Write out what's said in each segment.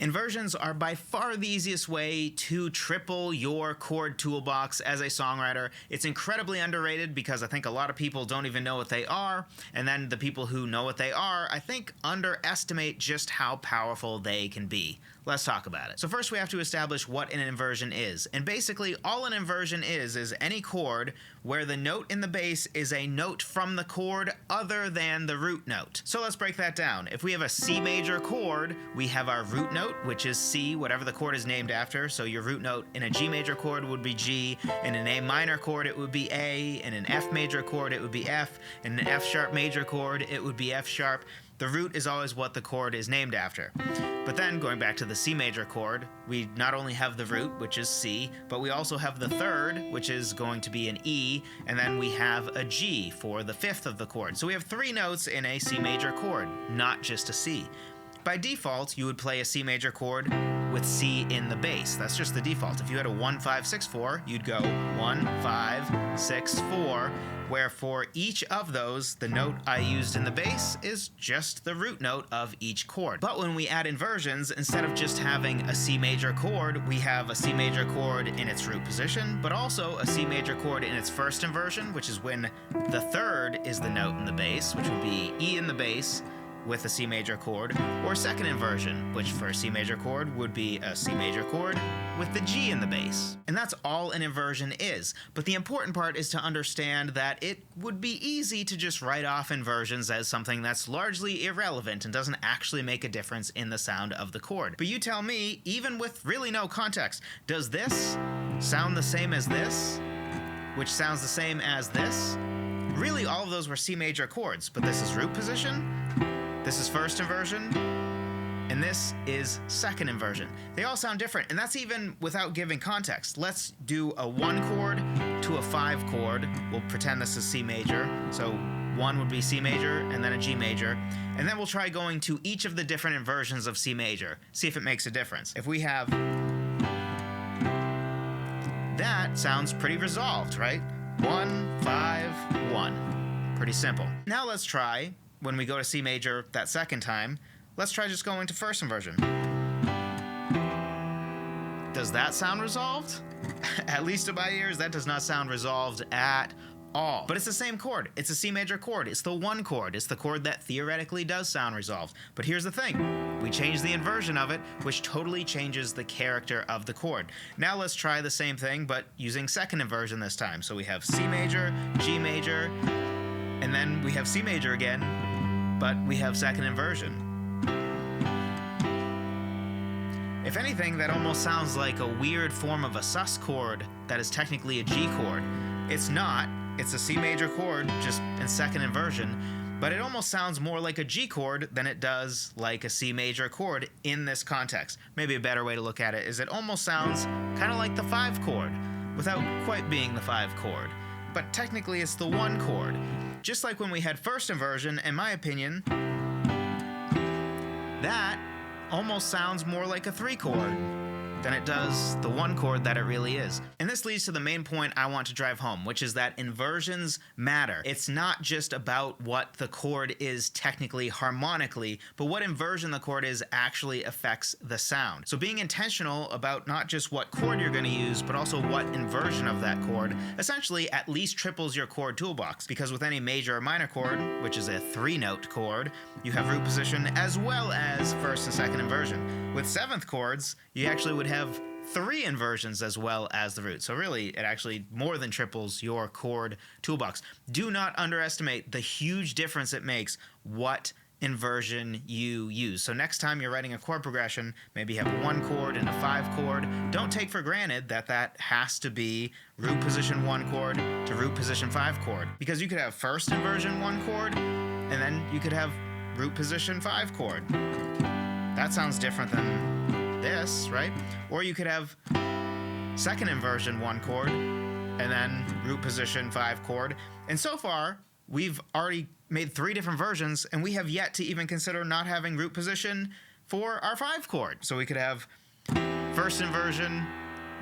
Inversions are by far the easiest way to triple your chord toolbox as a songwriter. It's incredibly underrated because I think a lot of people don't even know what they are, and then the people who know what they are, I think, underestimate just how powerful they can be. Let's talk about it. So first we have to establish what an inversion is. And basically all an inversion is any chord where the note in the bass is a note from the chord other than the root note. So let's break that down. If we have a C major chord, we have our root note, which is C, whatever the chord is named after. So your root note in a G major chord would be G, in an A minor chord it would be A, in an F major chord it would be F, in an F sharp major chord it would be F sharp. The root is always what the chord is named after. But then, going back to the C major chord, we not only have the root, which is C, but we also have the third, which is going to be an E, and then we have a G for the fifth of the chord. So we have three notes in a C major chord, not just a C. By default, you would play a C major chord with C in the bass. That's just the default. If you had a 1, 5, 6, 4, you'd go 1, 5, 6, 4, where for each of those, the note I used in the bass is just the root note of each chord. But when we add inversions, instead of just having a C major chord, we have a C major chord in its root position, but also a C major chord in its first inversion, which is when the third is the note in the bass, which would be E in the bass, with a C major chord, or second inversion, which for a C major chord would be a C major chord with the G in the bass. And that's all an inversion is. But the important part is to understand that it would be easy to just write off inversions as something that's largely irrelevant and doesn't actually make a difference in the sound of the chord. But you tell me, even with really no context, does this sound the same as this? Which sounds the same as this? Really, all of those were C major chords, but this is root position, this is first inversion, and this is second inversion. They all sound different, and that's even without giving context. Let's do a 1 chord to a 5 chord. We'll pretend this is C major, so 1 would be C major, and then a G major, and then we'll try going to each of the different inversions of C major, see if it makes a difference. If we have... that sounds pretty resolved, right? 1, 5, 1. Pretty simple. Now let's try, when we go to C major that second time, let's try just going to first inversion. Does that sound resolved? At least to my ears, that does not sound resolved at all. But it's the same chord. It's a C major chord. It's the 1 chord. It's the chord that theoretically does sound resolved. But here's the thing. We change the inversion of it, which totally changes the character of the chord. Now let's try the same thing, but using second inversion this time. So we have C major, G major, and then we have C major again, but we have second inversion. If anything, that almost sounds like a weird form of a sus chord that is technically a G chord. It's not. It's a C major chord, just in second inversion, but it almost sounds more like a G chord than it does like a C major chord in this context. Maybe a better way to look at it is it almost sounds kind of like the 5 chord, without quite being the 5 chord. But technically it's the 1 chord. Just like when we had first inversion, in my opinion, that almost sounds more like a 3 chord than it does the 1 chord that it really is. And this leads to the main point I want to drive home, which is that inversions matter. It's not just about what the chord is technically harmonically, but what inversion the chord is actually affects the sound. So being intentional about not just what chord you're going to use, but also what inversion of that chord essentially at least triples your chord toolbox. Because with any major or minor chord, which is a 3-note chord, you have root position as well as first and second inversion. With 7th chords, you actually would have 3 inversions as well as the root. So really, it actually more than triples your chord toolbox. Do not underestimate the huge difference it makes what inversion you use. So next time you're writing a chord progression, maybe you have a 1 chord and a 5 chord, don't take for granted that that has to be root position 1 chord to root position 5 chord. Because you could have first inversion 1 chord, and then you could have root position 5 chord. That sounds different than this, right? Or you could have second inversion 1 chord and then root position 5 chord. And so far, we've already made 3 different versions, and we have yet to even consider not having root position for our 5 chord. So we could have first inversion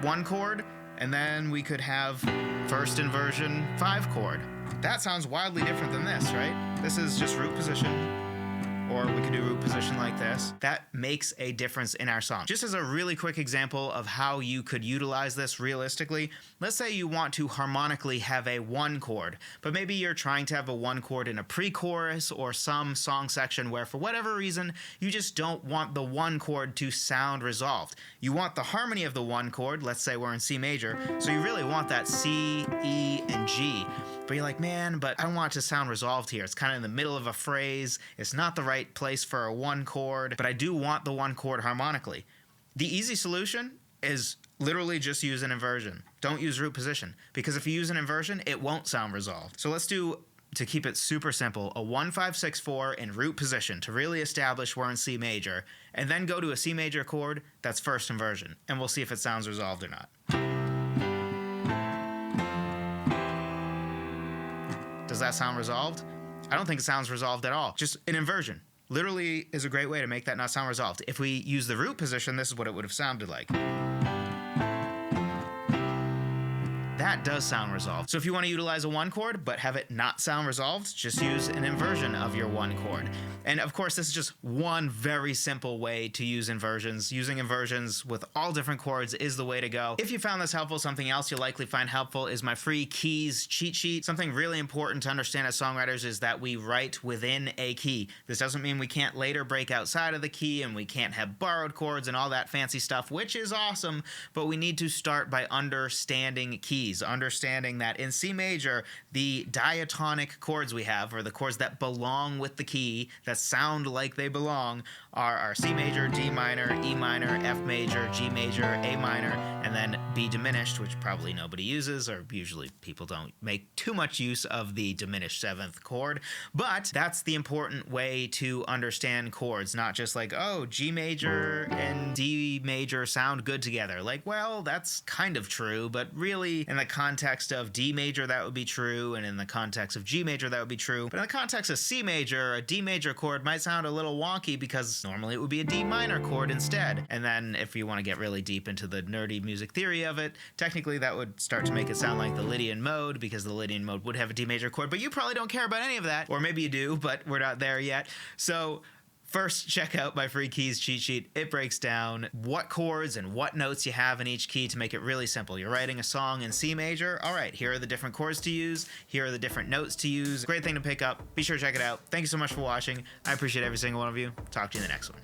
1 chord, and then we could have first inversion 5 chord. That sounds wildly different than this, right? This is just root position or we could do root position like this. That makes a difference in our song. Just as a really quick example of how you could utilize this realistically, let's say you want to harmonically have a 1 chord, but maybe you're trying to have a 1 chord in a pre-chorus or some song section where for whatever reason you just don't want the 1 chord to sound resolved. You want the harmony of the 1 chord, let's say we're in C major, so you really want that C, E, and G. But you're like, man, but I don't want it to sound resolved here. It's kind of in the middle of a phrase. It's not the right place for a 1 chord, but I do want the 1 chord harmonically. The easy solution is literally just use an inversion. Don't use root position, because if you use an inversion, it won't sound resolved. So let's do, to keep it super simple, a 1-5-6-4 in root position to really establish we're in C major, and then go to a C major chord that's first inversion, and we'll see if it sounds resolved or not. Does that sound resolved? I don't think it sounds resolved at all. Just an inversion literally is a great way to make that not sound resolved. If we use the root position, this is what it would have sounded like. That does sound resolved. So if you want to utilize a 1 chord but have it not sound resolved, just use an inversion of your 1 chord. And of course, this is just one very simple way to use inversions. Using inversions with all different chords is the way to go. If you found this helpful, something else you'll likely find helpful is my free keys cheat sheet. Something really important to understand as songwriters is that we write within a key. This doesn't mean we can't later break outside of the key and we can't have borrowed chords and all that fancy stuff, which is awesome, but we need to start by understanding keys. Understanding that in C major, the diatonic chords we have, or the chords that belong with the key, that sound like they belong, are our C major, D minor, E minor, F major, G major, A minor, and then B diminished, which probably nobody uses, or usually people don't make too much use of the diminished 7th chord. But that's the important way to understand chords, not just like, oh, G major and D major sound good together. Like, well, that's kind of true, but really in the context of D major that would be true, and in the context of G major that would be true. But in the context of C major, a D major chord might sound a little wonky because normally it would be a D minor chord instead. And then if you want to get really deep into the nerdy music theory of it, technically that would start to make it sound like the Lydian mode, because the Lydian mode would have a D major chord, but you probably don't care about any of that, or maybe you do, but we're not there yet. So first, check out my free keys cheat sheet. It breaks down what chords and what notes you have in each key to make it really simple. You're writing a song in C major. All right, here are the different chords to use. Here are the different notes to use. Great thing to pick up. Be sure to check it out. Thank you so much for watching. I appreciate every single one of you. Talk to you in the next one.